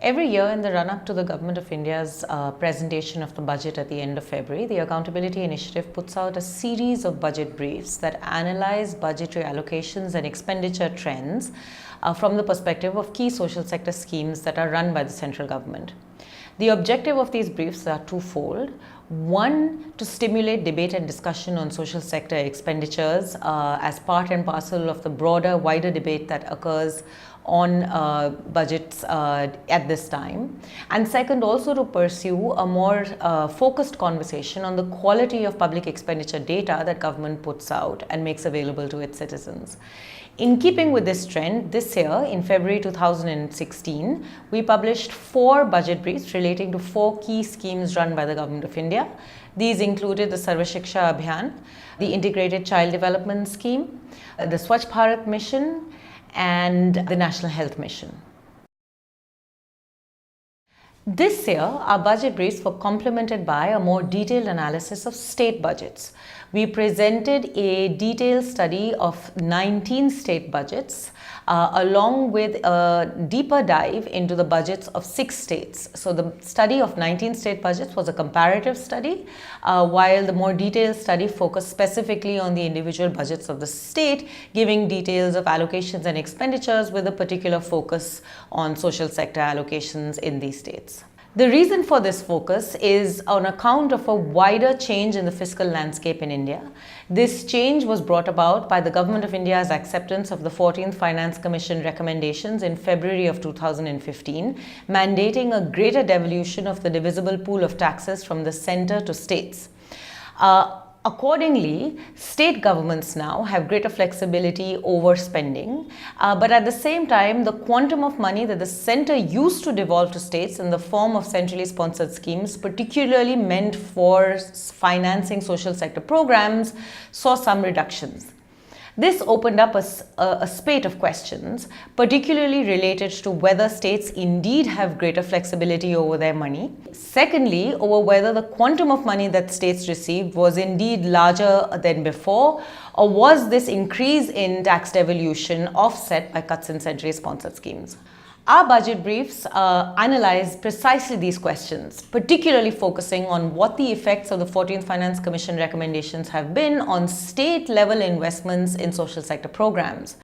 Every year in the run-up to the Government of India's presentation of the budget at the end of February, the Accountability Initiative puts out a series of budget briefs that analyze budgetary allocations and expenditure trends from the perspective of key social sector schemes that are run by the central government. The objective of these briefs are twofold. One, to stimulate debate and discussion on social sector expenditures as part and parcel of the broader, wider debate that occurs on budgets at this time. And second, also to pursue a more focused conversation on the quality of public expenditure data that government puts out and makes available to its citizens. In keeping with this trend, this year, in February 2016, we published 4 budget briefs relating to 4 key schemes run by the Government of India. These included the Sarva Shiksha Abhiyan, the Integrated Child Development Scheme, the Swachh Bharat Mission, and the National Health Mission. This year, our budget briefs were complemented by a more detailed analysis of state budgets. We presented a detailed study of 19 state budgets along with a deeper dive into the budgets of 6 states. So the study of 19 state budgets was a comparative study, while the more detailed study focused specifically on the individual budgets of the state, giving details of allocations and expenditures with a particular focus on social sector allocations in these states. The reason for this focus is on account of a wider change in the fiscal landscape in India. This change was brought about by the Government of India's acceptance of the 14th Finance Commission recommendations in February of 2015, mandating a greater devolution of the divisible pool of taxes from the centre to states. Accordingly, state governments now have greater flexibility over spending, but at the same time, the quantum of money that the centre used to devolve to states in the form of centrally sponsored schemes, particularly meant for financing social sector programs, saw some reductions. This opened up a spate of questions, particularly related to whether states indeed have greater flexibility over their money. Secondly, over whether the quantum of money that states received was indeed larger than before, or was this increase in tax devolution offset by cuts in centrally sponsored schemes. Our budget briefs analyze precisely these questions, particularly focusing on what the effects of the 14th Finance Commission recommendations have been on state-level investments in social sector programs.